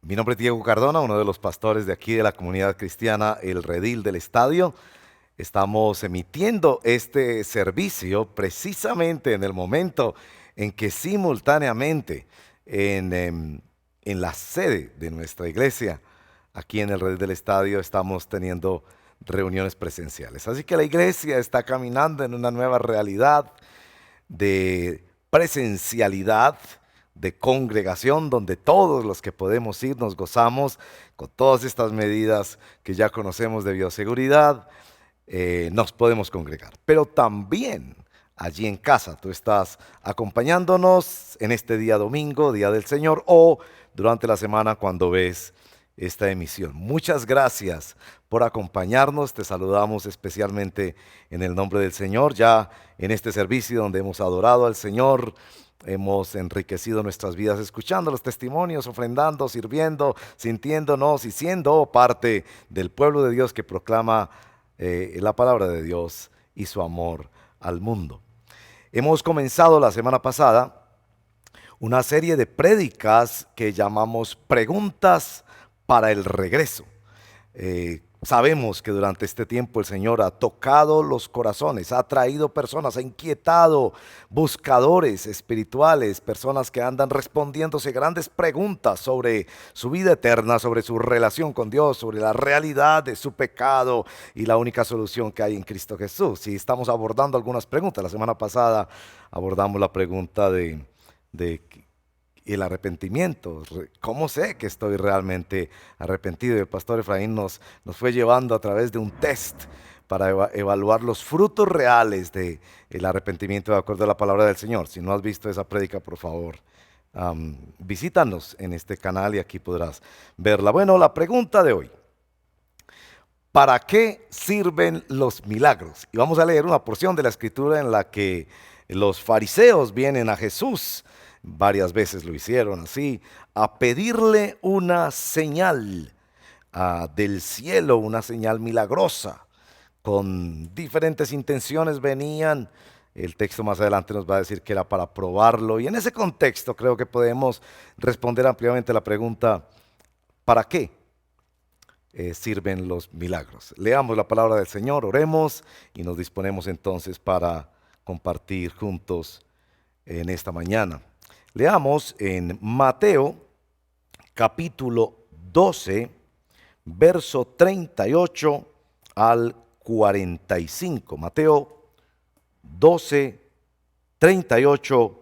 Mi nombre es Diego Cardona, uno de los pastores de aquí de la comunidad cristiana El Redil del Estadio. Estamos emitiendo este servicio precisamente en el momento en que simultáneamente en la sede de nuestra iglesia, aquí en el Redil del Estadio, estamos teniendo reuniones presenciales. Así que la iglesia está caminando en una nueva realidad de presencialidad, de congregación, donde todos los que podemos ir nos gozamos con todas estas medidas que ya conocemos de bioseguridad, nos podemos congregar. Pero también allí en casa tú estás acompañándonos en este día domingo, Día del Señor, o durante la semana cuando ves esta emisión. Muchas gracias por acompañarnos. Te saludamos especialmente en el nombre del Señor. Ya en este servicio donde hemos adorado al Señor, hemos enriquecido nuestras vidas escuchando los testimonios, ofrendando, sirviendo, sintiéndonos y siendo parte del pueblo de Dios que proclama la palabra de Dios y su amor al mundo. Hemos comenzado la semana pasada una serie de prédicas que llamamos Preguntas para el Regreso. Sabemos que durante este tiempo el Señor ha tocado los corazones, ha traído personas, ha inquietado buscadores espirituales, personas que andan respondiéndose grandes preguntas sobre su vida eterna, sobre su relación con Dios, sobre la realidad de su pecado y la única solución que hay en Cristo Jesús. Y estamos abordando algunas preguntas. La semana pasada abordamos la pregunta de el arrepentimiento. ¿Cómo sé que estoy realmente arrepentido? Y el pastor Efraín nos fue llevando a través de un test para evaluar los frutos reales del arrepentimiento de acuerdo a la palabra del Señor. Si no has visto esa prédica, por favor, visítanos en este canal y aquí podrás verla. Bueno, la pregunta de hoy: ¿para qué sirven los milagros? Y vamos a leer una porción de la escritura en la que los fariseos vienen a Jesús, varias veces lo hicieron así, a pedirle una señal del cielo, una señal milagrosa. Con diferentes intenciones venían. El texto más adelante nos va a decir que era para probarlo. Y en ese contexto creo que podemos responder ampliamente la pregunta: ¿para qué sirven los milagros? Leamos la palabra del Señor, oremos y nos disponemos entonces para compartir juntos en esta mañana. Leamos en Mateo capítulo 12, verso 38 al 45. Mateo 12, 38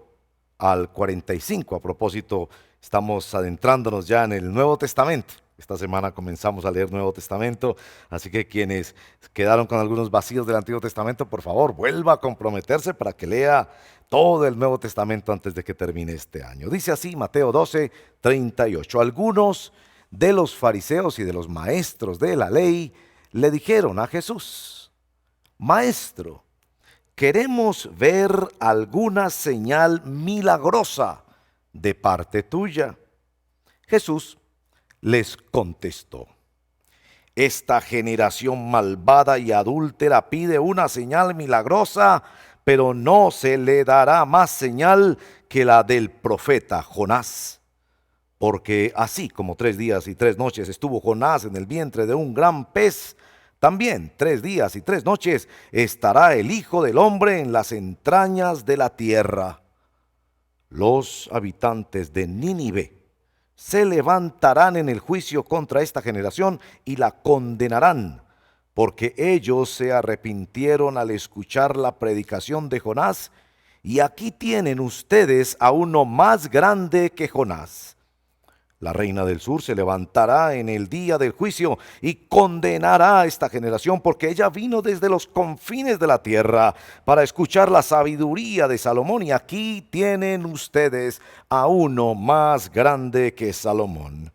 al 45. A propósito, estamos adentrándonos ya en el Nuevo Testamento. Esta semana comenzamos a leer Nuevo Testamento, así que quienes quedaron con algunos vacíos del Antiguo Testamento, por favor, vuelva a comprometerse para que lea todo el Nuevo Testamento antes de que termine este año. Dice así Mateo 12, 38. Algunos de los fariseos y de los maestros de la ley le dijeron a Jesús: Maestro, queremos ver alguna señal milagrosa de parte tuya. Jesús les contestó: esta generación malvada y adúltera pide una señal milagrosa, pero no se le dará más señal que la del profeta Jonás. Porque así como 3 días y 3 noches estuvo Jonás en el vientre de un gran pez, también 3 días y 3 noches estará el Hijo del Hombre en las entrañas de la tierra. Los habitantes de Nínive se levantarán en el juicio contra esta generación y la condenarán, porque ellos se arrepintieron al escuchar la predicación de Jonás, y aquí tienen ustedes a uno más grande que Jonás. La reina del sur se levantará en el día del juicio y condenará a esta generación, porque ella vino desde los confines de la tierra para escuchar la sabiduría de Salomón, y aquí tienen ustedes a uno más grande que Salomón.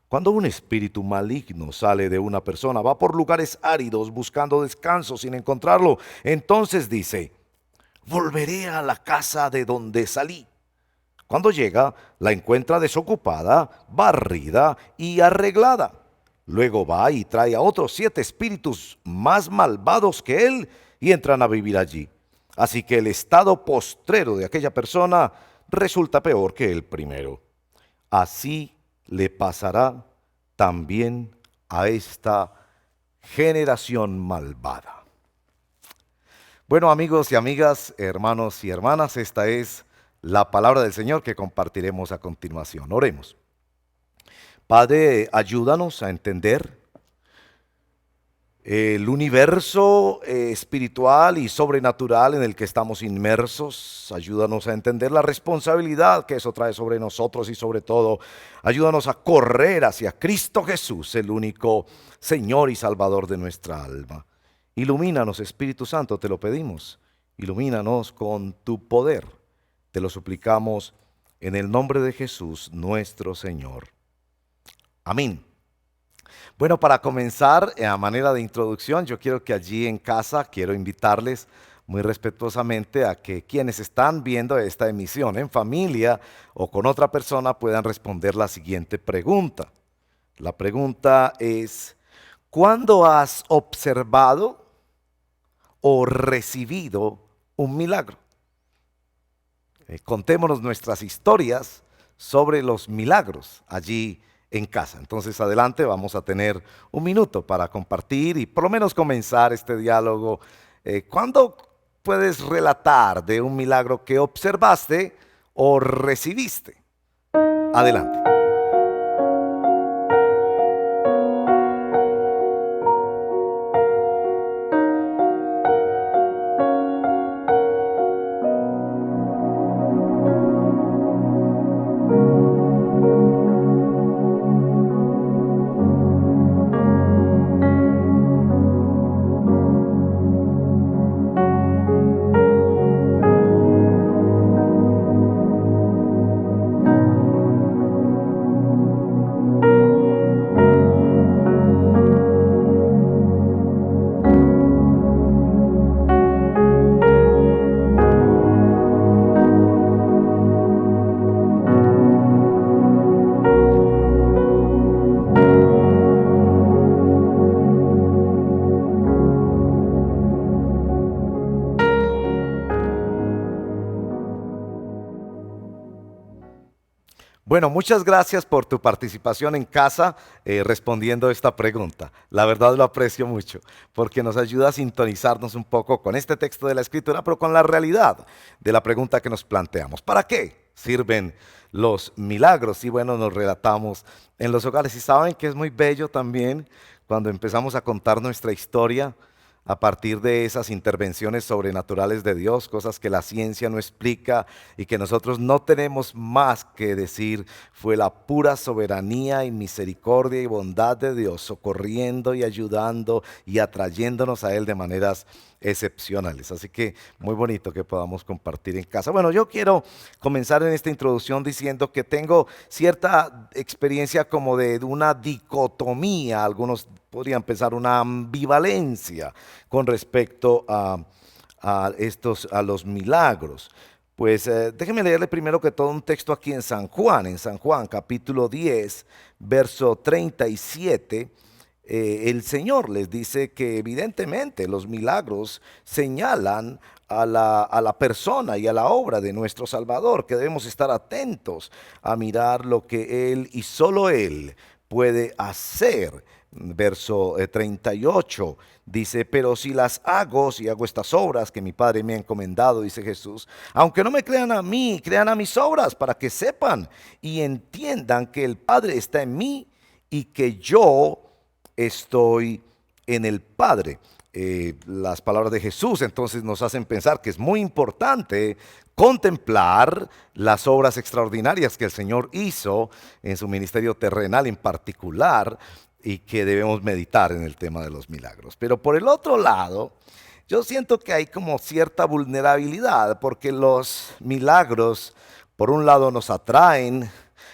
Cuando un espíritu maligno sale de una persona, va por lugares áridos buscando descanso sin encontrarlo. Entonces dice: volveré a la casa de donde salí. Cuando llega, la encuentra desocupada, barrida y arreglada. Luego va y trae a otros 7 espíritus más malvados que él y entran a vivir allí. Así que el estado postrero de aquella persona resulta peor que el primero. Así le pasará también a esta generación malvada. Bueno, amigos y amigas, hermanos y hermanas, esta es la palabra del Señor que compartiremos a continuación. Oremos. Padre, ayúdanos a entender el universo espiritual y sobrenatural en el que estamos inmersos. Ayúdanos a entender la responsabilidad que eso trae sobre nosotros y sobre todo, ayúdanos a correr hacia Cristo Jesús, el único Señor y Salvador de nuestra alma. Ilumínanos, Espíritu Santo, te lo pedimos. Ilumínanos con tu poder. Te lo suplicamos en el nombre de Jesús, nuestro Señor. Amén. Bueno, para comenzar, a manera de introducción, yo quiero que allí en casa, quiero invitarles muy respetuosamente a que quienes están viendo esta emisión en familia o con otra persona puedan responder la siguiente pregunta. La pregunta es, ¿cuándo has observado o recibido un milagro? Contémonos nuestras historias sobre los milagros allí en casa. Entonces adelante, vamos a tener un minuto para compartir y por lo menos comenzar este diálogo. ¿Cuándo puedes relatar de un milagro que observaste o recibiste? Adelante. Bueno, muchas gracias por tu participación en casa respondiendo esta pregunta. La verdad lo aprecio mucho porque nos ayuda a sintonizarnos un poco con este texto de la Escritura, pero con la realidad de la pregunta que nos planteamos. ¿Para qué sirven los milagros? Y bueno, nos relatamos en los hogares. Y saben que es muy bello también cuando empezamos a contar nuestra historia a partir de esas intervenciones sobrenaturales de Dios, cosas que la ciencia no explica y que nosotros no tenemos más que decir, fue la pura soberanía y misericordia y bondad de Dios socorriendo y ayudando y atrayéndonos a Él de maneras excepcionales. Así que muy bonito que podamos compartir en casa. Bueno, yo quiero comenzar en esta introducción diciendo que tengo cierta experiencia como de una dicotomía, algunos podrían pensar una ambivalencia con respecto a los milagros. Pues déjenme leerle primero que todo un texto aquí en San Juan capítulo 10, verso 37. El Señor les dice que evidentemente los milagros señalan a la persona y a la obra de nuestro Salvador, que debemos estar atentos a mirar lo que Él y solo Él puede hacer. Verso 38 dice, pero si las hago, si hago estas obras que mi Padre me ha encomendado, dice Jesús, aunque no me crean a mí, crean a mis obras para que sepan y entiendan que el Padre está en mí y que yo estoy en el Padre. Las palabras de Jesús entonces nos hacen pensar que es muy importante contemplar las obras extraordinarias que el Señor hizo en su ministerio terrenal en particular y que debemos meditar en el tema de los milagros. Pero por el otro lado, yo siento que hay como cierta vulnerabilidad porque los milagros por un lado nos atraen,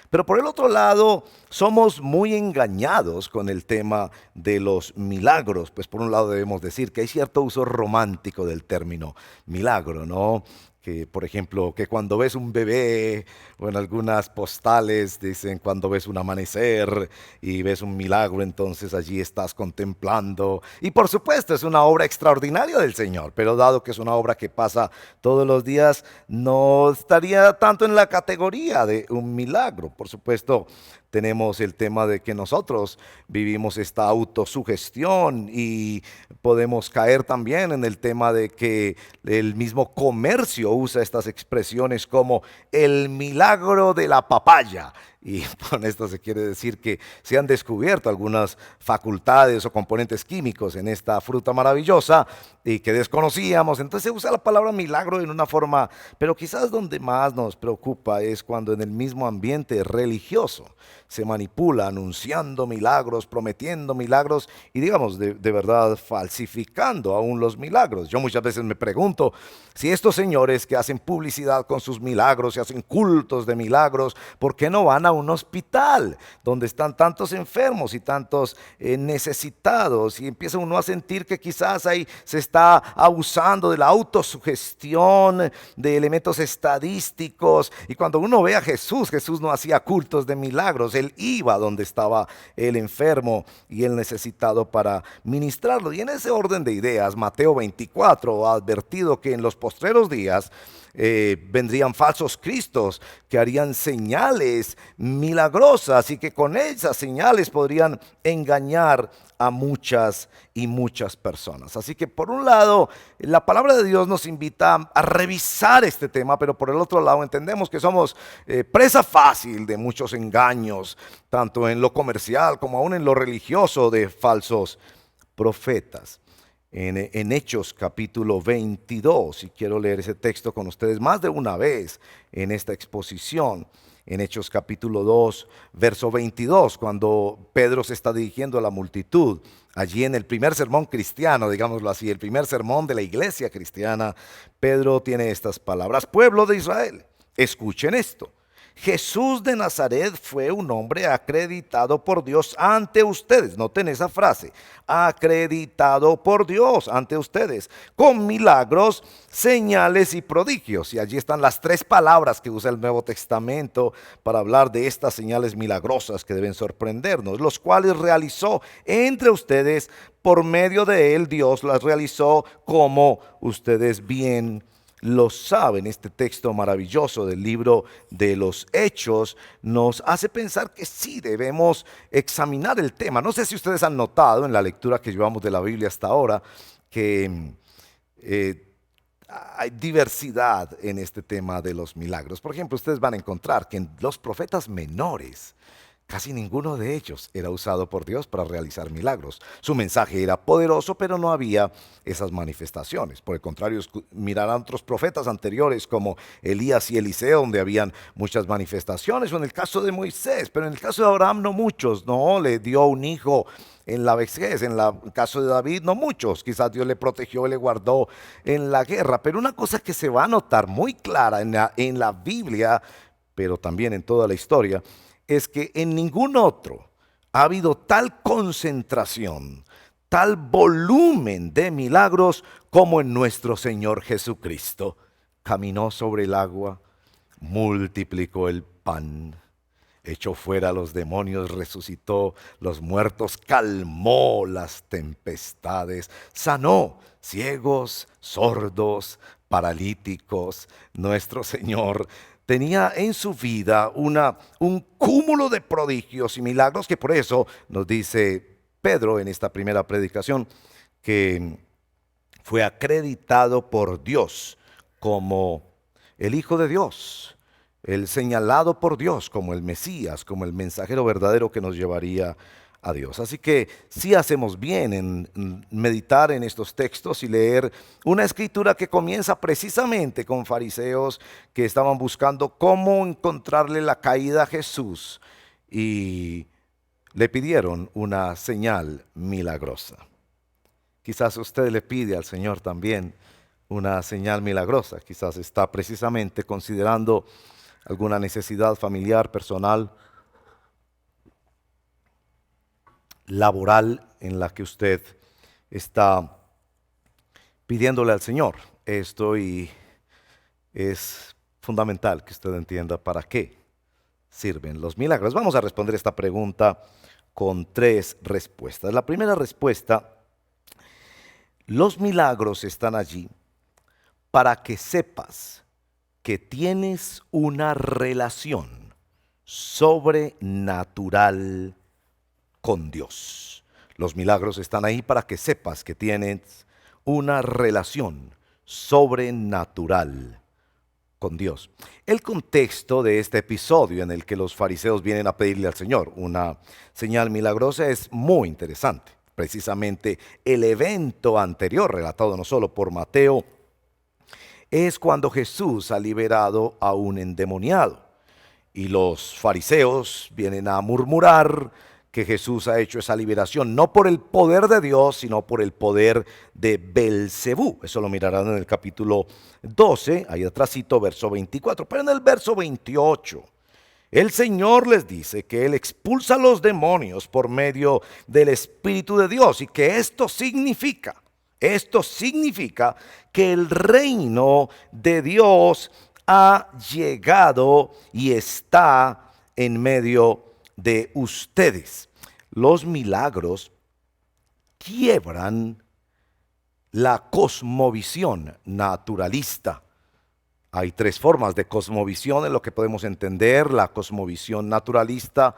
pero por el otro lado somos muy engañados con el tema de los milagros. Pues por un lado debemos decir que hay cierto uso romántico del término milagro, ¿no? Que, por ejemplo, que cuando ves un bebé, o en algunas postales dicen cuando ves un amanecer y ves un milagro, entonces allí estás contemplando. Y por supuesto es una obra extraordinaria del Señor, pero dado que es una obra que pasa todos los días, no estaría tanto en la categoría de un milagro. Por supuesto, tenemos el tema de que nosotros vivimos esta autosugestión y podemos caer también en el tema de que el mismo comercio usa estas expresiones como el milagro de la papaya. Y con esto se quiere decir que se han descubierto algunas facultades o componentes químicos en esta fruta maravillosa y que desconocíamos. Entonces se usa la palabra milagro en una forma, pero quizás donde más nos preocupa es cuando en el mismo ambiente religioso se manipula anunciando milagros, prometiendo milagros y digamos de verdad falsificando aún los milagros. Yo muchas veces me pregunto si estos señores que hacen publicidad con sus milagros y hacen cultos de milagros, ¿por qué no van a un hospital donde están tantos enfermos y tantos necesitados? Y empieza uno a sentir que quizás ahí se está abusando de la autosugestión, de elementos estadísticos. Y cuando uno ve a Jesús, Jesús no hacía cultos de milagros, él iba donde estaba el enfermo y el necesitado para ministrarlo. Y en ese orden de ideas, Mateo 24 ha advertido que en los postreros días vendrían falsos cristos que harían señales milagrosas y que con esas señales podrían engañar a muchas y muchas personas. Así que por un lado, la palabra de Dios nos invita a revisar este tema, pero por el otro lado entendemos que somos presa fácil de muchos engaños, tanto en lo comercial como aún en lo religioso de falsos profetas. En Hechos capítulo 22, y quiero leer ese texto con ustedes más de una vez en esta exposición. En Hechos capítulo 2, verso 22, cuando Pedro se está dirigiendo a la multitud, allí en el primer sermón cristiano, digámoslo así, el primer sermón de la iglesia cristiana, Pedro tiene estas palabras: pueblo de Israel, escuchen esto. Jesús de Nazaret fue un hombre acreditado por Dios ante ustedes. Noten esa frase, acreditado por Dios ante ustedes, con milagros, señales y prodigios. Y allí están las tres palabras que usa el Nuevo Testamento para hablar de estas señales milagrosas que deben sorprendernos, los cuales realizó entre ustedes. Por medio de él Dios las realizó, como ustedes bien lo saben. Este texto maravilloso del libro de los Hechos nos hace pensar que sí debemos examinar el tema. No sé si ustedes han notado en la lectura que llevamos de la Biblia hasta ahora que hay diversidad en este tema de los milagros. Por ejemplo, ustedes van a encontrar que en los profetas menores casi ninguno de ellos era usado por Dios para realizar milagros. Su mensaje era poderoso, pero no había esas manifestaciones. Por el contrario, mirarán otros profetas anteriores como Elías y Eliseo, donde habían muchas manifestaciones, o en el caso de Moisés, pero en el caso de Abraham no muchos. No, le dio un hijo en la vejez. En el caso de David no muchos. Quizás Dios le protegió y le guardó en la guerra. Pero una cosa que se va a notar muy clara en la Biblia, pero también en toda la historia, es que en ningún otro ha habido tal concentración, tal volumen de milagros como en nuestro Señor Jesucristo. Caminó sobre el agua, multiplicó el pan, echó fuera a los demonios, resucitó los muertos, calmó las tempestades, sanó ciegos, sordos, paralíticos. Nuestro Señor tenía en su vida un cúmulo de prodigios y milagros, que por eso nos dice Pedro en esta primera predicación que fue acreditado por Dios como el Hijo de Dios, el señalado por Dios como el Mesías, como el mensajero verdadero que nos llevaría a Dios. Así que sí hacemos bien en meditar en estos textos y leer una escritura que comienza precisamente con fariseos que estaban buscando cómo encontrarle la caída a Jesús y le pidieron una señal milagrosa. Quizás usted le pide al Señor también una señal milagrosa. Quizás está precisamente considerando alguna necesidad familiar, personal, laboral, en la que usted está pidiéndole al Señor esto, y es fundamental que usted entienda para qué sirven los milagros. Vamos a responder esta pregunta con tres respuestas. La primera respuesta: los milagros están allí para que sepas que tienes una relación sobrenatural con Dios. Los milagros están ahí para que sepas que tienes una relación sobrenatural con Dios. El contexto de este episodio en el que los fariseos vienen a pedirle al Señor una señal milagrosa es muy interesante. Precisamente el evento anterior, relatado no solo por Mateo, es cuando Jesús ha liberado a un endemoniado. Y los fariseos vienen a murmurar que Jesús ha hecho esa liberación, no por el poder de Dios, sino por el poder de Belcebú. Eso lo mirarán en el capítulo 12, ahí atrásito, verso 24. Pero en el verso 28, el Señor les dice que Él expulsa a los demonios por medio del Espíritu de Dios y que esto significa que el reino de Dios ha llegado y está en medio de ustedes. Los milagros quiebran la cosmovisión naturalista. Hay tres formas de cosmovisión en lo que podemos entender: la cosmovisión naturalista,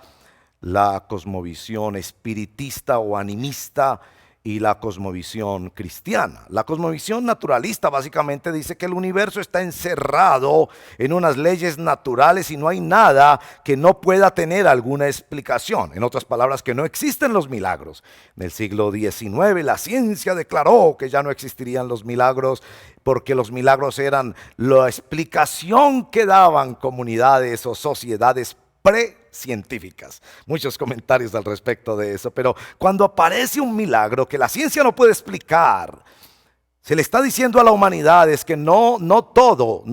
la cosmovisión espiritista o animista y la cosmovisión cristiana. La cosmovisión naturalista básicamente dice que el universo está encerrado en unas leyes naturales y no hay nada que no pueda tener alguna explicación. En otras palabras, que no existen los milagros. En el siglo XIX la ciencia declaró que ya no existirían los milagros porque los milagros eran la explicación que daban comunidades o sociedades precientíficas. Muchos comentarios al respecto de eso, pero cuando aparece un milagro que la ciencia no puede explicar, se le está diciendo a la humanidad es que no todo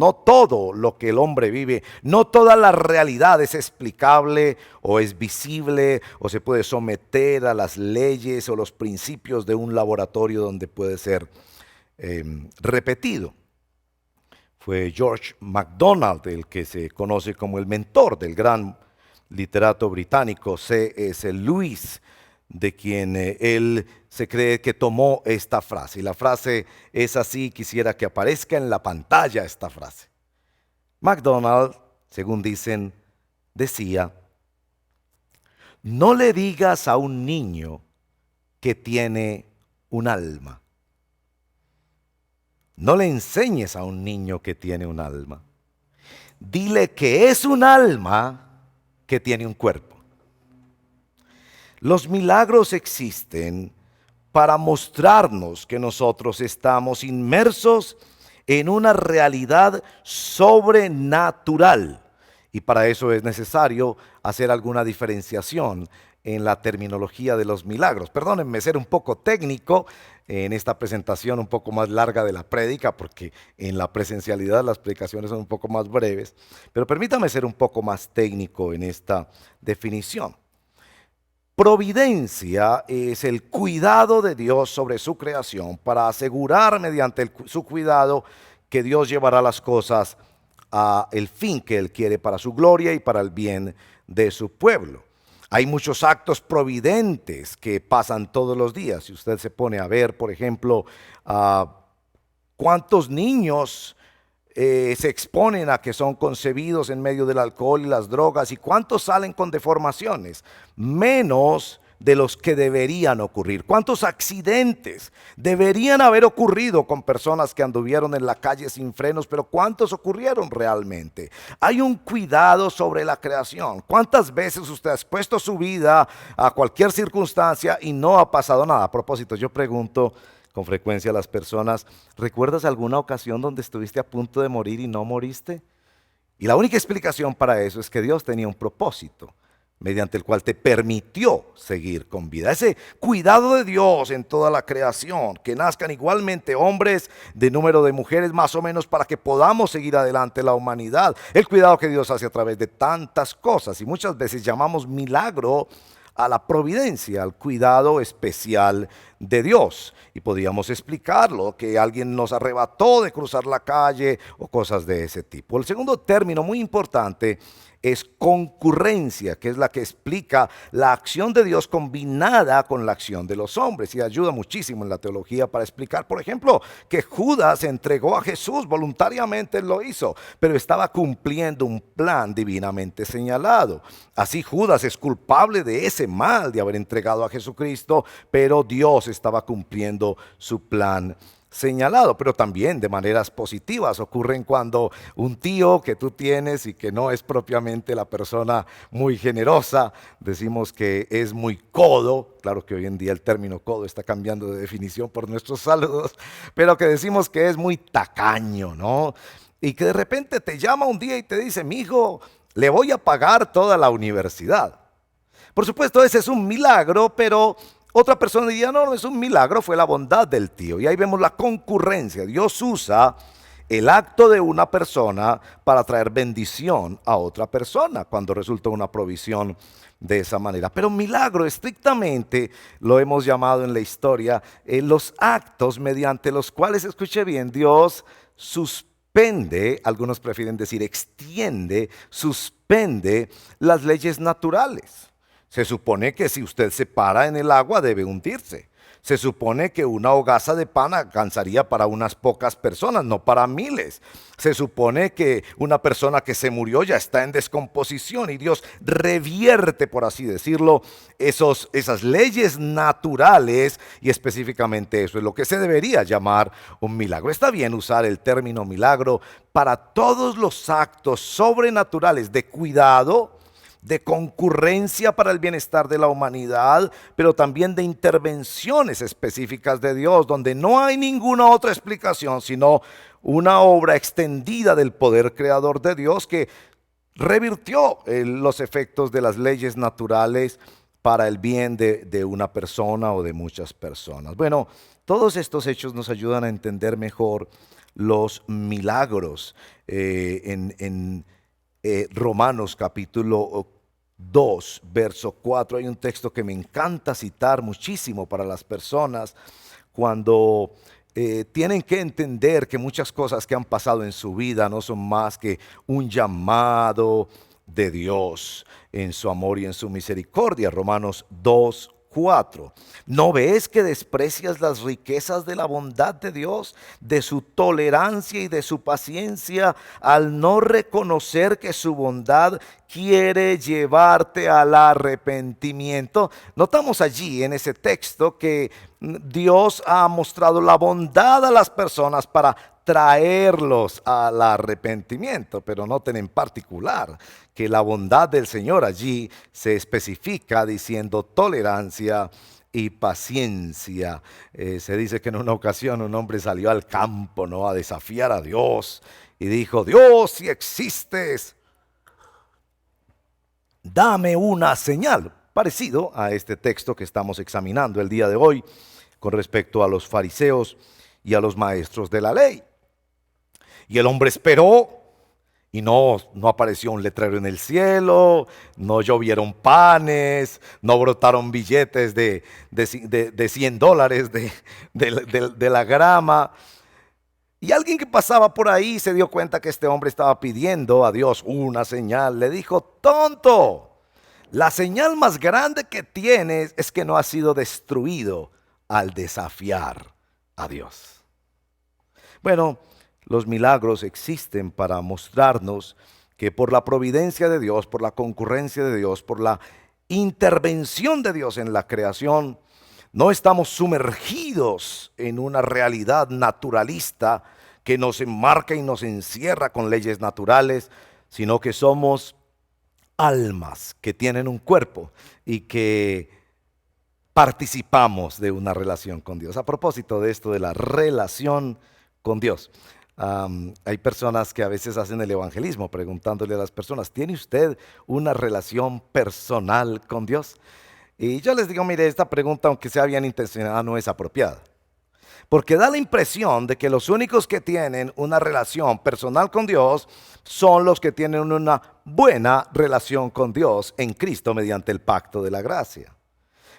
lo que el hombre vive, no toda la realidad es explicable o es visible o se puede someter a las leyes o los principios de un laboratorio donde puede ser repetido. Fue George MacDonald el que se conoce como el mentor del gran literato británico C.S. Lewis, de quien él se cree que tomó esta frase. Y la frase es así, quisiera que aparezca en la pantalla esta frase. MacDonald, según dicen, decía: no le digas a un niño que tiene un alma. No le enseñes a un niño que tiene un alma. Dile que es un alma que tiene un cuerpo. Los milagros existen para mostrarnos que nosotros estamos inmersos en una realidad sobrenatural. Y para eso es necesario hacer alguna diferenciación en la terminología de los milagros. Perdónenme ser un poco técnico en esta presentación un poco más larga de la prédica, porque en la presencialidad las predicaciones son un poco más breves, pero permítame ser un poco más técnico en esta definición. Providencia es el cuidado de Dios sobre su creación para asegurar mediante su cuidado que Dios llevará las cosas a el fin que Él quiere para su gloria y para el bien de su pueblo. Hay muchos actos providentes que pasan todos los días. Si usted se pone a ver, por ejemplo, cuántos niños se exponen a que son concebidos en medio del alcohol y las drogas, y cuántos salen con deformaciones, menos de los que deberían ocurrir. ¿Cuántos accidentes deberían haber ocurrido con personas que anduvieron en la calle sin frenos, pero cuántos ocurrieron realmente? Hay un cuidado sobre la creación. ¿Cuántas veces usted ha expuesto su vida a cualquier circunstancia y no ha pasado nada? A propósito, yo pregunto con frecuencia a las personas: ¿recuerdas alguna ocasión donde estuviste a punto de morir y no moriste? Y la única explicación para eso es que Dios tenía un propósito mediante el cual te permitió seguir con vida. Ese cuidado de Dios en toda la creación, que nazcan igualmente hombres de número de mujeres más o menos para que podamos seguir adelante la humanidad. El cuidado que Dios hace a través de tantas cosas, y muchas veces llamamos milagro a la providencia, al cuidado especial de Dios. Y podíamos explicarlo, que alguien nos arrebató de cruzar la calle o cosas de ese tipo. El segundo término muy importante es concurrencia, que es la que explica la acción de Dios combinada con la acción de los hombres y ayuda muchísimo en la teología para explicar, por ejemplo, que Judas entregó a Jesús, voluntariamente lo hizo, pero estaba cumpliendo un plan divinamente señalado. Así Judas es culpable de ese mal de haber entregado a Jesucristo, pero Dios estaba cumpliendo su plan señalado, pero también de maneras positivas ocurren cuando un tío que tú tienes y que no es propiamente la persona muy generosa, decimos que es muy codo, claro que hoy en día el término codo está cambiando de definición por nuestros saludos, pero que decimos que es muy tacaño, ¿no? Y que de repente te llama un día y te dice, mijo, le voy a pagar toda la universidad. Por supuesto, ese es un milagro, pero otra persona diría, no, no es un milagro, fue la bondad del tío. Y ahí vemos la concurrencia. Dios usa el acto de una persona para traer bendición a otra persona cuando resulta una provisión de esa manera. Pero milagro estrictamente lo hemos llamado en la historia los actos mediante los cuales, escuche bien, Dios suspende, algunos prefieren decir extiende, suspende las leyes naturales. Se supone que si usted se para en el agua debe hundirse. Se supone que una hogaza de pan alcanzaría para unas pocas personas, no para miles. Se supone que una persona que se murió ya está en descomposición y Dios revierte, por así decirlo, esas leyes naturales, y específicamente eso es lo que se debería llamar un milagro. Está bien usar el término milagro para todos los actos sobrenaturales de cuidado, de concurrencia para el bienestar de la humanidad, pero también de intervenciones específicas de Dios, donde no hay ninguna otra explicación, sino una obra extendida del poder creador de Dios que revirtió los efectos de las leyes naturales para el bien de una persona o de muchas personas. Bueno, todos estos hechos nos ayudan a entender mejor los milagros en Romanos capítulo 2, verso 4. Hay un texto que me encanta citar muchísimo para las personas cuando tienen que entender que muchas cosas que han pasado en su vida no son más que un llamado de Dios en su amor y en su misericordia. Romanos 2, 4. ¿No ves que desprecias las riquezas de la bondad de Dios, de su tolerancia y de su paciencia, al no reconocer que su bondad quiere llevarte al arrepentimiento? Notamos allí en ese texto que Dios ha mostrado la bondad a las personas para traerlos al arrepentimiento, pero noten en particular que la bondad del Señor allí se especifica diciendo tolerancia y paciencia. Se dice que en una ocasión un hombre salió al campo, ¿no?, a desafiar a Dios y dijo, Dios, si existes, dame una señal. Parecido a este texto que estamos examinando el día de hoy con respecto a los fariseos y a los maestros de la ley. Y el hombre esperó y no apareció un letrero en el cielo, no llovieron panes, no brotaron billetes de $100 de la grama. Y alguien que pasaba por ahí se dio cuenta que este hombre estaba pidiendo a Dios una señal. Le dijo, tonto, la señal más grande que tienes es que no has sido destruido al desafiar a Dios. Bueno, los milagros existen para mostrarnos que por la providencia de Dios, por la concurrencia de Dios, por la intervención de Dios en la creación, no estamos sumergidos en una realidad naturalista que nos enmarca y nos encierra con leyes naturales, sino que somos almas que tienen un cuerpo y que participamos de una relación con Dios. A propósito de esto de la relación con Dios, hay personas que a veces hacen el evangelismo preguntándole a las personas, ¿tiene usted una relación personal con Dios? Y yo les digo, mire, esta pregunta, aunque sea bien intencionada, no es apropiada. Porque da la impresión de que los únicos que tienen una relación personal con Dios son los que tienen una buena relación con Dios en Cristo mediante el pacto de la gracia.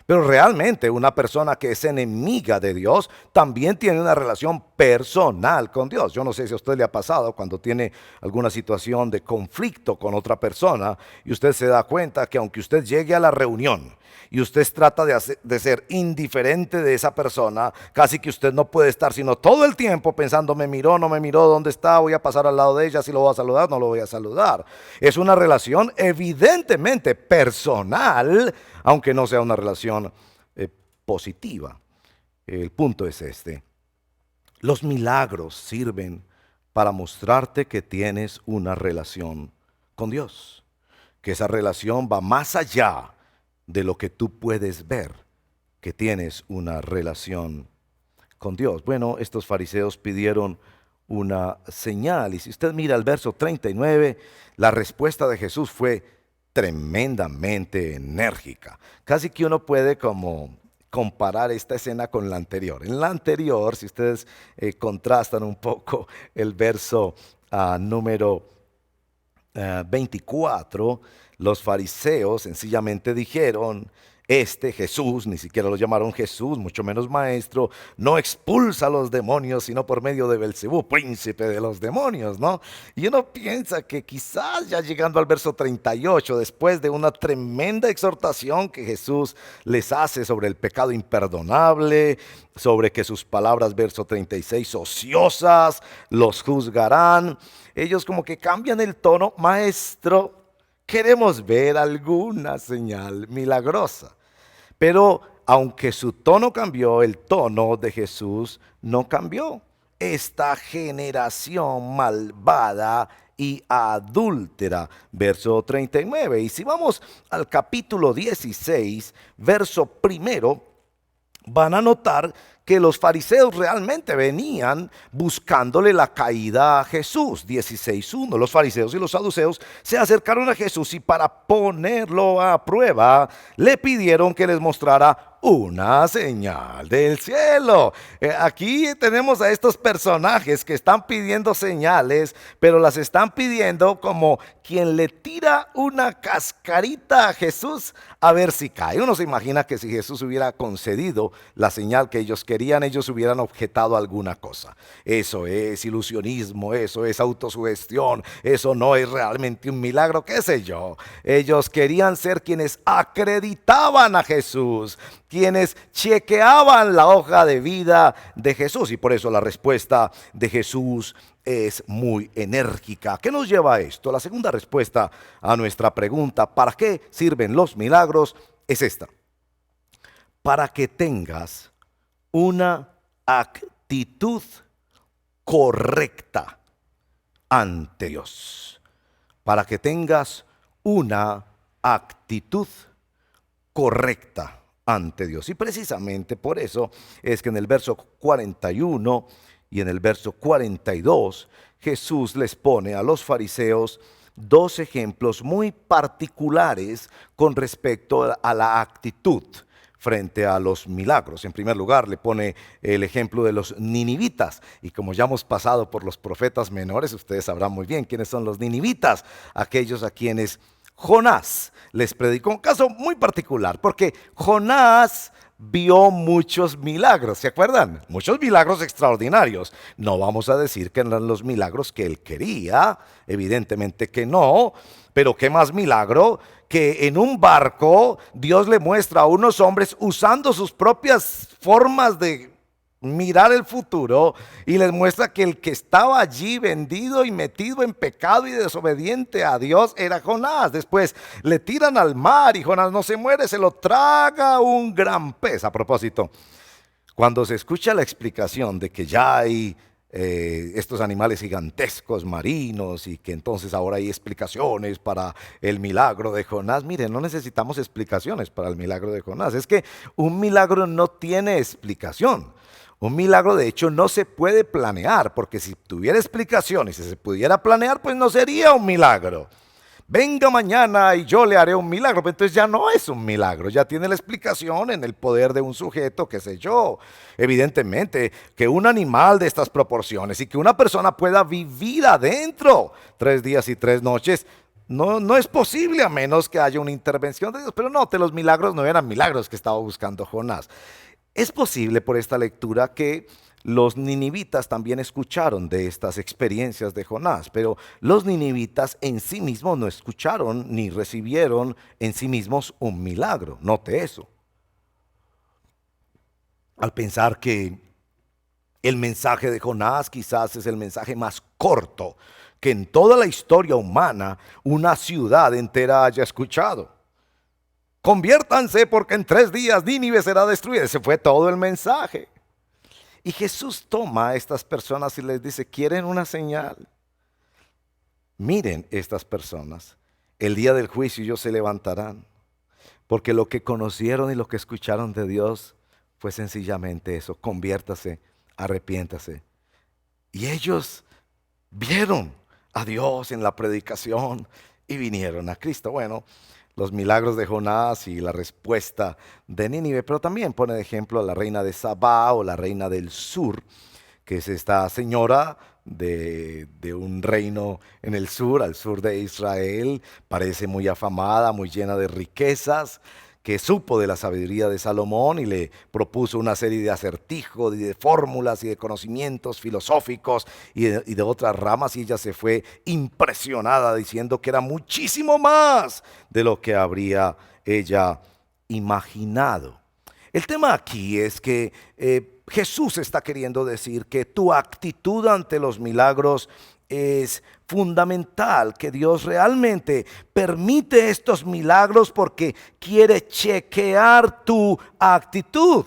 Pero realmente una persona que es enemiga de Dios también tiene una relación personal con Dios. Yo no sé si a usted le ha pasado cuando tiene alguna situación de conflicto con otra persona y usted se da cuenta que aunque usted llegue a la reunión y usted trata de ser indiferente de esa persona, casi que usted no puede estar sino todo el tiempo pensando, me miró, no me miró, ¿dónde está? Voy a pasar al lado de ella, si lo voy a saludar, no lo voy a saludar. Es una relación evidentemente personal, aunque no sea una relación positiva. El punto es este: los milagros sirven para mostrarte que tienes una relación con Dios, que esa relación va más allá de lo que tú puedes ver, que tienes una relación con Dios. Bueno, estos fariseos pidieron una señal, y si usted mira el verso 39, la respuesta de Jesús fue tremendamente enérgica. Casi que uno puede como comparar esta escena con la anterior. En la anterior, si ustedes contrastan un poco el verso número 24, los fariseos sencillamente dijeron, este Jesús, ni siquiera lo llamaron Jesús, mucho menos maestro, no expulsa a los demonios sino por medio de Belcebú, príncipe de los demonios, ¿no? Y uno piensa que quizás ya llegando al verso 38, después de una tremenda exhortación que Jesús les hace sobre el pecado imperdonable, sobre que sus palabras, verso 36, ociosas, los juzgarán, ellos como que cambian el tono, maestro, queremos ver alguna señal milagrosa. Pero aunque su tono cambió, el tono de Jesús no cambió. Esta generación malvada y adúltera, verso 39. Y si vamos al capítulo 16, verso primero, van a notar que los fariseos realmente venían buscándole la caída a Jesús. 16:1. Los fariseos y los saduceos se acercaron a Jesús y para ponerlo a prueba le pidieron que les mostrara una señal del cielo. Aquí tenemos a estos personajes que están pidiendo señales, pero las están pidiendo como quien le tira una cascarita a Jesús a ver si cae. Uno se imagina que si Jesús hubiera concedido la señal que ellos querían, ellos hubieran objetado alguna cosa. Eso es ilusionismo, eso es autosugestión, eso no es realmente un milagro, qué sé yo. Ellos querían ser quienes acreditaban a Jesús, quienes chequeaban la hoja de vida de Jesús, y por eso la respuesta de Jesús es muy enérgica. ¿Qué nos lleva a esto? La segunda respuesta a nuestra pregunta, ¿para qué sirven los milagros?, es esta: para que tengas una actitud correcta ante Dios. Para que tengas una actitud correcta ante Dios. Y precisamente por eso es que en el verso 41 y en el verso 42 Jesús les pone a los fariseos dos ejemplos muy particulares con respecto a la actitud frente a los milagros. En primer lugar, le pone el ejemplo de los ninivitas. Y como ya hemos pasado por los profetas menores, ustedes sabrán muy bien quiénes son los ninivitas, aquellos a quienes Jonás les predicó. Un caso muy particular, porque Jonás vio muchos milagros, ¿se acuerdan? Muchos milagros extraordinarios. No vamos a decir que eran los milagros que él quería, evidentemente que no, pero qué más milagro que en un barco Dios le muestra a unos hombres usando sus propias formas de mirar el futuro y les muestra que el que estaba allí vendido y metido en pecado y desobediente a Dios era Jonás. Después le tiran al mar y Jonás no se muere, se lo traga un gran pez. A propósito, cuando se escucha la explicación de que ya hay estos animales gigantescos marinos y que entonces ahora hay explicaciones para el milagro de Jonás, miren, no necesitamos explicaciones para el milagro de Jonás. Es que un milagro no tiene explicación. Un milagro, de hecho, no se puede planear, porque si tuviera explicaciones y se pudiera planear, pues no sería un milagro. Venga mañana y yo le haré un milagro, pero entonces ya no es un milagro, ya tiene la explicación en el poder de un sujeto, qué sé yo. Evidentemente que un animal de estas proporciones y que una persona pueda vivir adentro 3 días y 3 noches, No es posible a menos que haya una intervención de Dios. Pero note, los milagros no eran milagros que estaba buscando Jonás. Es posible por esta lectura que los ninivitas también escucharon de estas experiencias de Jonás, pero los ninivitas en sí mismos no escucharon ni recibieron en sí mismos un milagro. Note eso. Al pensar que el mensaje de Jonás quizás es el mensaje más corto que en toda la historia humana una ciudad entera haya escuchado. Conviértanse porque en 3 días Nínive será destruida. Ese fue todo el mensaje. Y Jesús toma a estas personas y les dice, ¿quieren una señal? Miren estas personas, el día del juicio ellos se levantarán, porque lo que conocieron y lo que escucharon de Dios fue sencillamente eso, conviértase, arrepiéntase. Y ellos vieron a Dios en la predicación y vinieron a Cristo. Bueno, los milagros de Jonás y la respuesta de Nínive, pero también pone de ejemplo a la reina de Sabá o la reina del sur, que es esta señora de un reino en el sur, al sur de Israel, parece muy afamada, muy llena de riquezas, que supo de la sabiduría de Salomón y le propuso una serie de acertijos y de fórmulas y de conocimientos filosóficos y de otras ramas, y ella se fue impresionada diciendo que era muchísimo más de lo que habría ella imaginado. El tema aquí es que Jesús está queriendo decir que tu actitud ante los milagros es fundamental, que Dios realmente permite estos milagros porque quiere chequear tu actitud.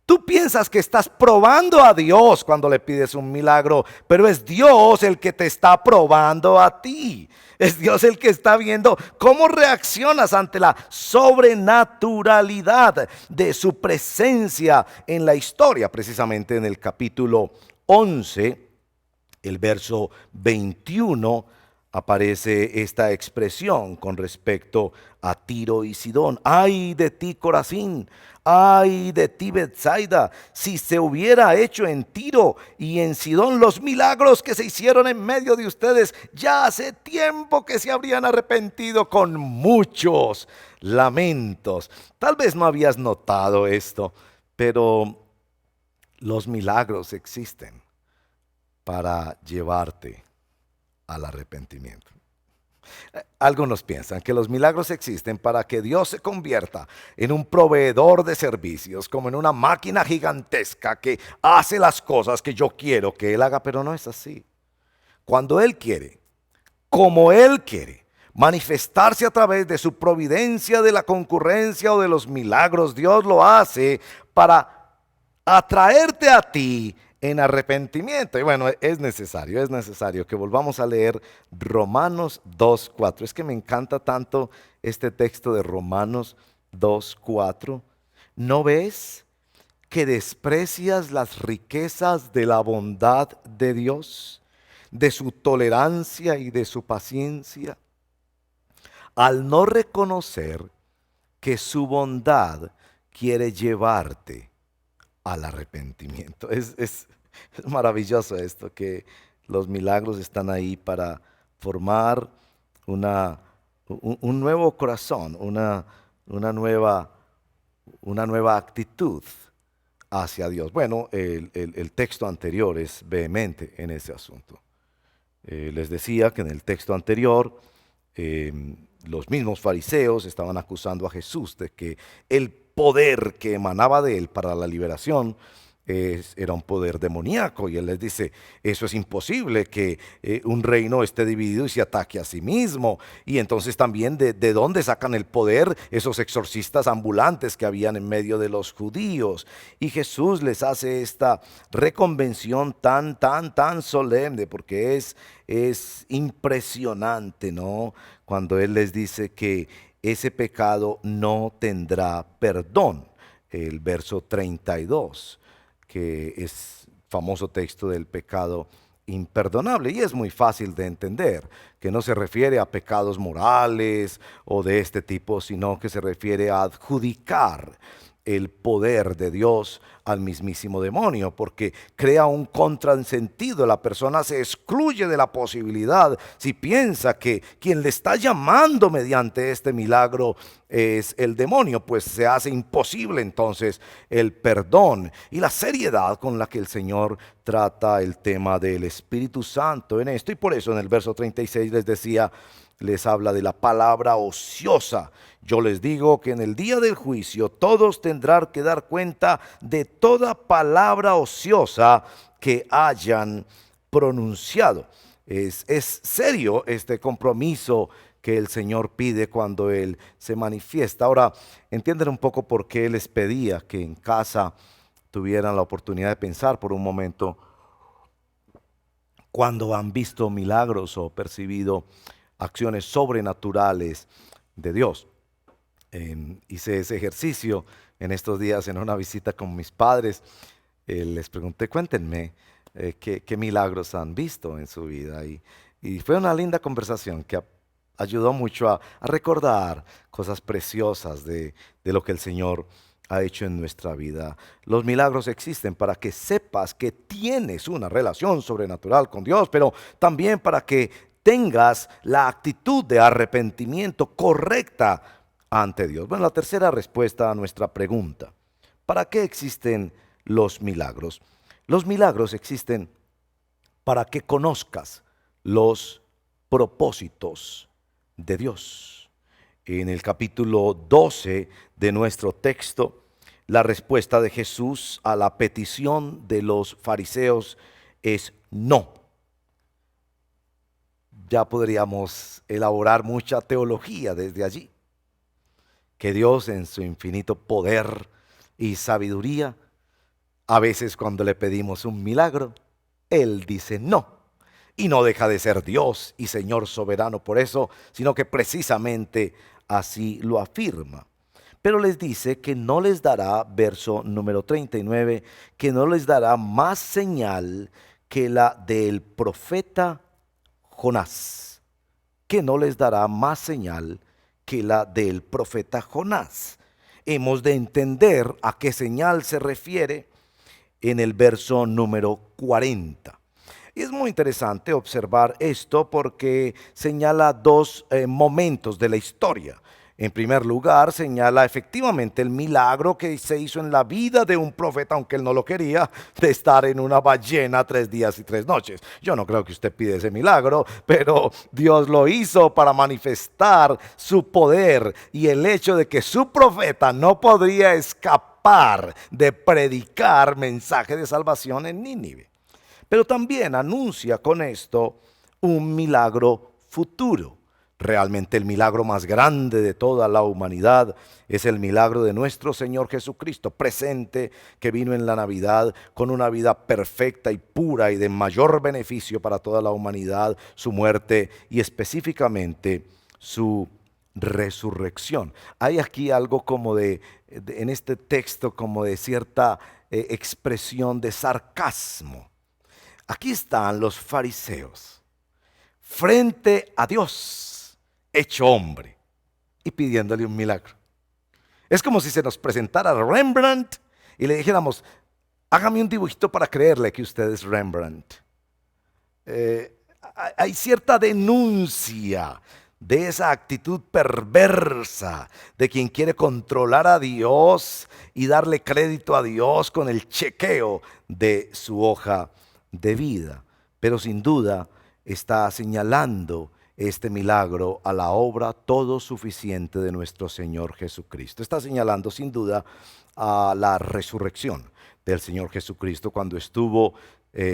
Tú piensas que estás probando a Dios cuando le pides un milagro, pero es Dios el que te está probando a ti. Es Dios el que está viendo cómo reaccionas ante la sobrenaturalidad de su presencia en la historia. Precisamente en el capítulo 11, el verso 21, aparece esta expresión con respecto a Tiro y Sidón. ¡Ay de ti, Corazín! ¡Ay de ti, Betsaida! Si se hubiera hecho en Tiro y en Sidón los milagros que se hicieron en medio de ustedes, ya hace tiempo que se habrían arrepentido con muchos lamentos. Tal vez no habías notado esto, pero los milagros existen para llevarte al arrepentimiento. Algunos piensan que los milagros existen para que Dios se convierta en un proveedor de servicios, como en una máquina gigantesca que hace las cosas que yo quiero que Él haga, pero no es así. Cuando Él quiere, como Él quiere, manifestarse a través de su providencia, de la concurrencia o de los milagros, Dios lo hace para atraerte a ti en arrepentimiento. Y bueno, es necesario que volvamos a leer Romanos 2:4. Es que me encanta tanto este texto de Romanos 2:4. ¿No ves que desprecias las riquezas de la bondad de Dios, de su tolerancia y de su paciencia, al no reconocer que su bondad quiere llevarte al arrepentimiento? Es maravilloso esto, que los milagros están ahí para formar un nuevo corazón, una nueva actitud hacia Dios. Bueno, el texto anterior es vehemente en ese asunto. Les decía que en el texto anterior los mismos fariseos estaban acusando a Jesús de que el poder que emanaba de él para la liberación era un poder demoníaco, y él les dice, eso es imposible, que un reino esté dividido y se ataque a sí mismo. Y entonces también de dónde sacan el poder esos exorcistas ambulantes que habían en medio de los judíos. Y Jesús les hace esta reconvención tan solemne, porque es impresionante, ¿no? Cuando él les dice que ese pecado no tendrá perdón. El verso 32, que es famoso texto del pecado imperdonable, y es muy fácil de entender que no se refiere a pecados morales o de este tipo, sino que se refiere a adjudicar el poder de Dios al mismísimo demonio, porque crea un contrasentido. La persona se excluye de la posibilidad si piensa que quien le está llamando mediante este milagro es el demonio, pues se hace imposible entonces el perdón y la seriedad con la que el Señor trata el tema del Espíritu Santo en esto. Y por eso en el verso 36 les decía, les habla de la palabra ociosa. Yo les digo que en el día del juicio todos tendrán que dar cuenta de toda palabra ociosa que hayan pronunciado. Es serio este compromiso que el Señor pide cuando Él se manifiesta. Ahora, entienden un poco por qué les pedía que en casa tuvieran la oportunidad de pensar por un momento cuando han visto milagros o percibido acciones sobrenaturales de Dios. Hice ese ejercicio en estos días en una visita con mis padres. Les pregunté, cuéntenme qué milagros han visto en su vida. Y fue una linda conversación que ayudó mucho a recordar cosas preciosas de lo que el Señor ha hecho en nuestra vida. Los milagros existen para que sepas que tienes una relación sobrenatural con Dios, pero también para que tengas la actitud de arrepentimiento correcta ante Dios. Bueno, la tercera respuesta a nuestra pregunta: ¿para qué existen los milagros? Los milagros existen para que conozcas los propósitos de Dios. En el capítulo 12 de nuestro texto, la respuesta de Jesús a la petición de los fariseos es no. Ya podríamos elaborar mucha teología desde allí. Que Dios en su infinito poder y sabiduría, a veces cuando le pedimos un milagro, Él dice no. Y no deja de ser Dios y Señor soberano por eso, sino que precisamente así lo afirma. Pero les dice que no les dará, verso número 39, que no les dará más señal que la del profeta Jonás, que no les dará más señal que la del profeta Jonás. Hemos de entender a qué señal se refiere en el verso número 40. Y es muy interesante observar esto porque señala dos momentos de la historia. En primer lugar, señala efectivamente el milagro que se hizo en la vida de un profeta, aunque él no lo quería, de estar en una ballena 3 días y 3 noches. Yo no creo que usted pide ese milagro, pero Dios lo hizo para manifestar su poder y el hecho de que su profeta no podría escapar de predicar mensaje de salvación en Nínive. Pero también anuncia con esto un milagro futuro. Realmente el milagro más grande de toda la humanidad es el milagro de nuestro Señor Jesucristo, presente, que vino en la Navidad con una vida perfecta y pura y de mayor beneficio para toda la humanidad, su muerte y específicamente su resurrección. Hay aquí algo como en este texto como de cierta expresión de sarcasmo. Aquí están los fariseos frente a Dios hecho hombre y pidiéndole un milagro. Es como si se nos presentara Rembrandt y le dijéramos, hágame un dibujito para creerle que usted es Rembrandt. Hay cierta denuncia de esa actitud perversa de quien quiere controlar a Dios y darle crédito a Dios con el chequeo de su hoja de vida. Pero sin duda está señalando este milagro a la obra todo suficiente de nuestro Señor Jesucristo. Está señalando sin duda a la resurrección del Señor Jesucristo cuando estuvo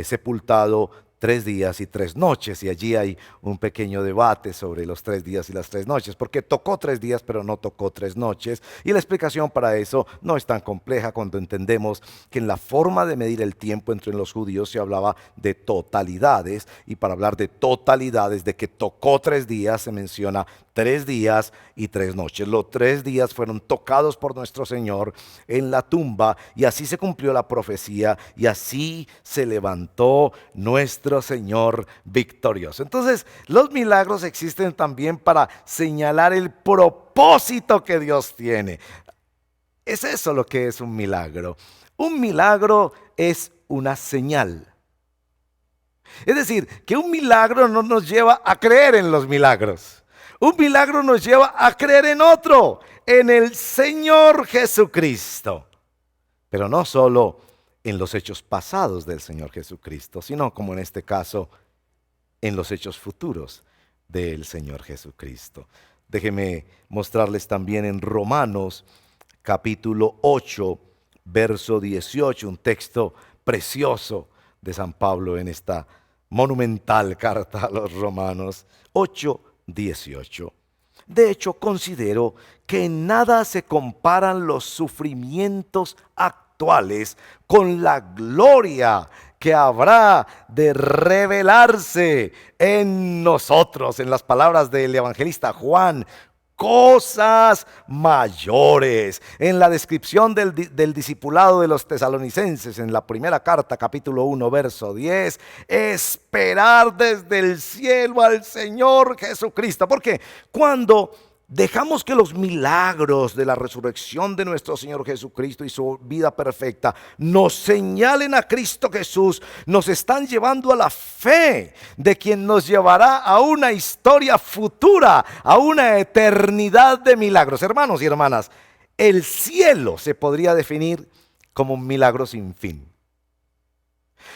sepultado 3 días y 3 noches, y allí hay un pequeño debate sobre los 3 días y las 3 noches, porque tocó 3 días pero no tocó 3 noches, y la explicación para eso no es tan compleja cuando entendemos que en la forma de medir el tiempo entre los judíos se hablaba de totalidades, y para hablar de totalidades, de que tocó 3 días, se menciona 3 días y 3 noches. Los 3 días fueron tocados por nuestro Señor en la tumba, y así se cumplió la profecía, y así se levantó nuestro Señor victorioso. Entonces, los milagros existen también para señalar el propósito que Dios tiene. Es eso lo que es un milagro. Un milagro es una señal. Es decir, que un milagro no nos lleva a creer en los milagros. Un milagro nos lleva a creer en otro, en el Señor Jesucristo. Pero no solo en los hechos pasados del Señor Jesucristo, sino como en este caso, en los hechos futuros del Señor Jesucristo. Déjenme mostrarles también en Romanos capítulo 8, verso 18, un texto precioso de San Pablo en esta monumental carta a los Romanos 8, 18. De hecho, considero que en nada se comparan los sufrimientos actuales con la gloria que habrá de revelarse en nosotros, en las palabras del evangelista Juan, cosas mayores. En la descripción del discipulado de los tesalonicenses, en la primera carta, capítulo 1, verso 10, esperar desde el cielo al Señor Jesucristo. Porque cuando dejamos que los milagros de la resurrección de nuestro Señor Jesucristo y su vida perfecta nos señalen a Cristo Jesús, nos están llevando a la fe de quien nos llevará a una historia futura, a una eternidad de milagros. Hermanos y hermanas, el cielo se podría definir como un milagro sin fin.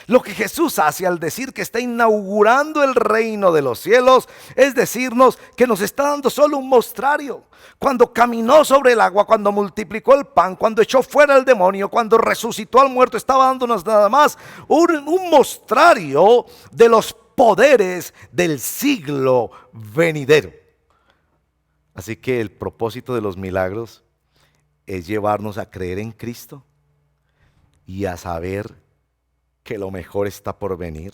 Lo que Jesús hace al decir que está inaugurando el reino de los cielos es decirnos que nos está dando solo un mostrario. Cuando caminó sobre el agua, cuando multiplicó el pan, cuando echó fuera el demonio, cuando resucitó al muerto, estaba dándonos nada más un mostrario de los poderes del siglo venidero. Así que el propósito de los milagros es llevarnos a creer en Cristo y a saber que lo mejor está por venir,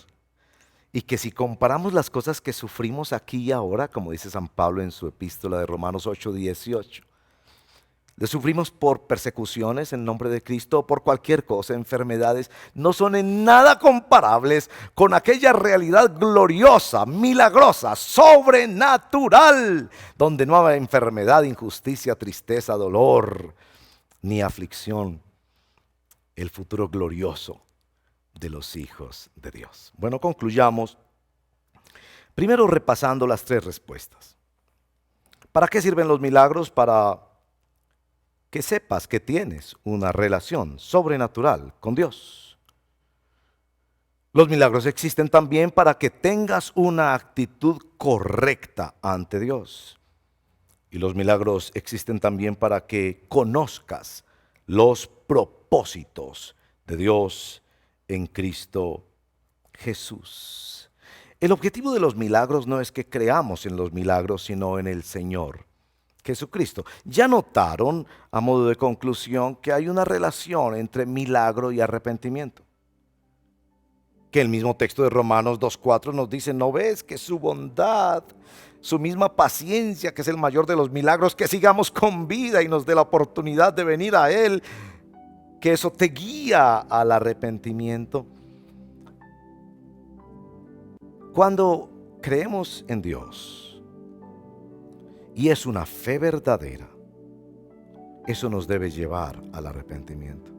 y que si comparamos las cosas que sufrimos aquí y ahora, como dice San Pablo en su epístola de Romanos 8, 18, le sufrimos por persecuciones en nombre de Cristo, o por cualquier cosa, enfermedades, no son en nada comparables con aquella realidad gloriosa, milagrosa, sobrenatural, donde no hay enfermedad, injusticia, tristeza, dolor, ni aflicción, el futuro glorioso de los hijos de Dios. Bueno, concluyamos primero repasando las tres respuestas. ¿Para qué sirven los milagros? Para que sepas que tienes una relación sobrenatural con Dios. Los milagros existen también para que tengas una actitud correcta ante Dios. Y los milagros existen también para que conozcas los propósitos de Dios en Cristo Jesús. El objetivo de los milagros no es que creamos en los milagros, sino en el Señor Jesucristo. Ya notaron, a modo de conclusión, que hay una relación entre milagro y arrepentimiento. Que el mismo texto de Romanos 2:4 nos dice: ¿no ves que su bondad, su misma paciencia, que es el mayor de los milagros, que sigamos con vida y nos dé la oportunidad de venir a Él, que eso te guía al arrepentimiento? Cuando creemos en Dios y es una fe verdadera, eso nos debe llevar al arrepentimiento.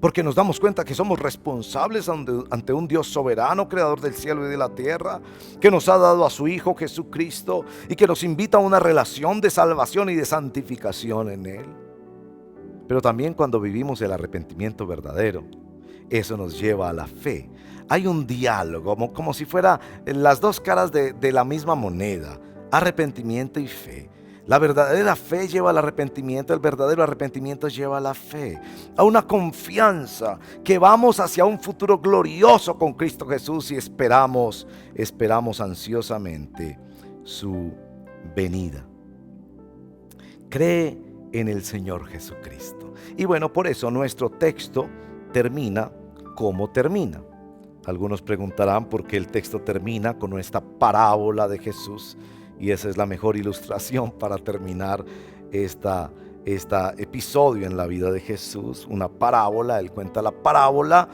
Porque nos damos cuenta que somos responsables ante un Dios soberano, creador del cielo y de la tierra, que nos ha dado a su Hijo Jesucristo y que nos invita a una relación de salvación y de santificación en Él. Pero también cuando vivimos el arrepentimiento verdadero, eso nos lleva a la fe. Hay un diálogo, como si fueran las dos caras de la misma moneda, arrepentimiento y fe. La verdadera fe lleva al arrepentimiento, el verdadero arrepentimiento lleva a la fe, a una confianza que vamos hacia un futuro glorioso con Cristo Jesús y esperamos ansiosamente su venida. Cree en el Señor Jesucristo. Y bueno, por eso nuestro texto termina como termina. Algunos preguntarán por qué el texto termina con esta parábola de Jesús, y esa es la mejor ilustración para terminar este episodio en la vida de Jesús. Una parábola, Él cuenta la parábola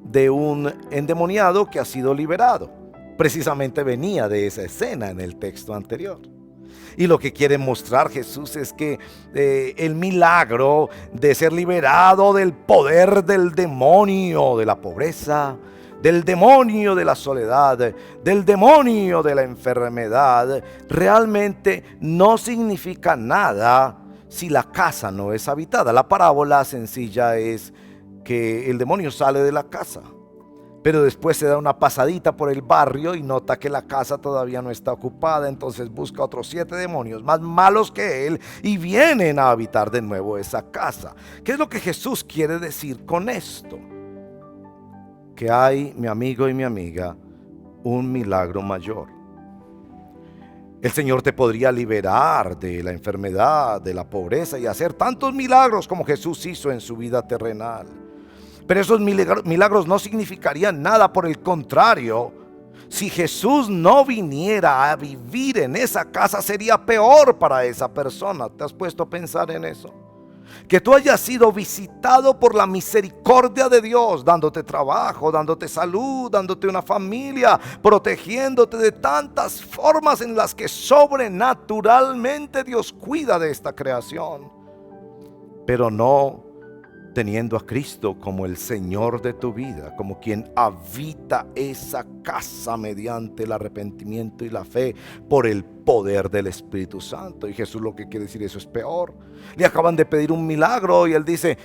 de un endemoniado que ha sido liberado. Precisamente venía de esa escena en el texto anterior. Y lo que quiere mostrar Jesús es que el milagro de ser liberado del poder del demonio, de la pobreza, del demonio de la soledad, del demonio de la enfermedad, realmente no significa nada si la casa no es habitada. La parábola sencilla es que el demonio sale de la casa, pero después se da una pasadita por el barrio y nota que la casa todavía no está ocupada. Entonces busca otros 7 demonios más malos que él y vienen a habitar de nuevo esa casa. ¿Qué es lo que Jesús quiere decir con esto? Que hay, mi amigo y mi amiga, un milagro mayor. El Señor te podría liberar de la enfermedad, de la pobreza y hacer tantos milagros como Jesús hizo en su vida terrenal. Pero esos milagros no significarían nada. Por el contrario, si Jesús no viniera a vivir en esa casa, sería peor para esa persona. ¿Te has puesto a pensar en eso? Que tú hayas sido visitado por la misericordia de Dios, dándote trabajo, dándote salud, dándote una familia, protegiéndote de tantas formas en las que sobrenaturalmente Dios cuida de esta creación. Pero no teniendo a Cristo como el Señor de tu vida, como quien habita esa casa mediante el arrepentimiento y la fe por el poder del Espíritu Santo. Y Jesús lo que quiere decir, eso es peor. Le acaban de pedir un milagro y él dice,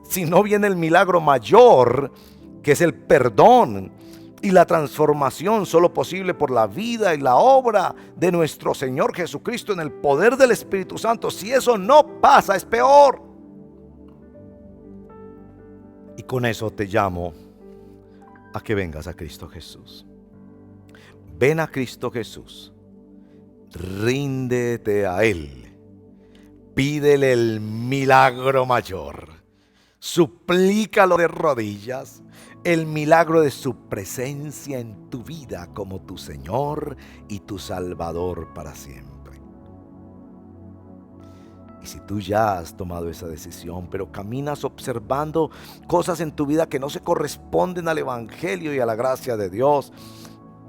si no viene el milagro mayor, que es el perdón y la transformación solo posible por la vida y la obra de nuestro Señor Jesucristo en el poder del Espíritu Santo, si eso no pasa, es peor. Y con eso te llamo a que vengas a Cristo Jesús. Ven a Cristo Jesús. Ríndete a Él. Pídele el milagro mayor. Suplícalo de rodillas. El milagro de su presencia en tu vida como tu Señor y tu Salvador para siempre. Y si tú ya has tomado esa decisión, pero caminas observando cosas en tu vida que no se corresponden al Evangelio y a la gracia de Dios,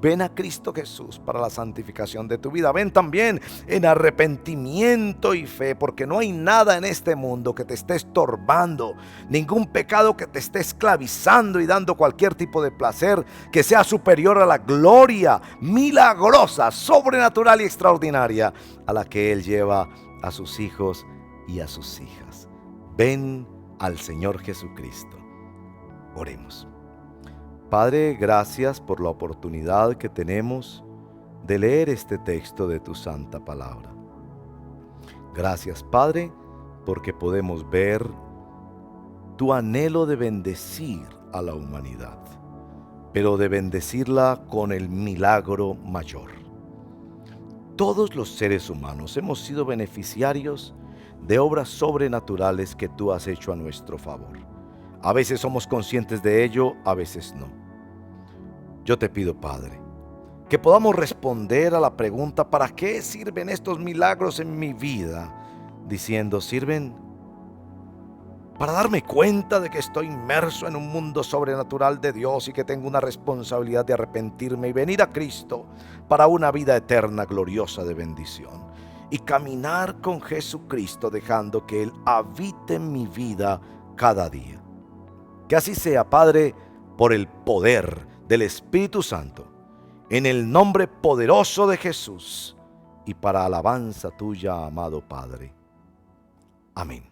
ven a Cristo Jesús para la santificación de tu vida. Ven también en arrepentimiento y fe, porque no hay nada en este mundo que te esté estorbando, ningún pecado que te esté esclavizando y dando cualquier tipo de placer que sea superior a la gloria milagrosa, sobrenatural y extraordinaria a la que Él lleva a sus hijos y a sus hijas. Ven al Señor Jesucristo. Oremos. Padre, gracias por la oportunidad que tenemos de leer este texto de tu santa palabra. Gracias, Padre, porque podemos ver tu anhelo de bendecir a la humanidad, pero de bendecirla con el milagro mayor. Todos los seres humanos hemos sido beneficiarios de obras sobrenaturales que tú has hecho a nuestro favor. A veces somos conscientes de ello, a veces no. Yo te pido, Padre, que podamos responder a la pregunta, ¿para qué sirven estos milagros en mi vida? Diciendo, sirven para darme cuenta de que estoy inmerso en un mundo sobrenatural de Dios y que tengo una responsabilidad de arrepentirme y venir a Cristo para una vida eterna, gloriosa de bendición. Y caminar con Jesucristo dejando que Él habite en mi vida cada día. Que así sea, Padre, por el poder del Espíritu Santo, en el nombre poderoso de Jesús y para alabanza tuya, amado Padre. Amén.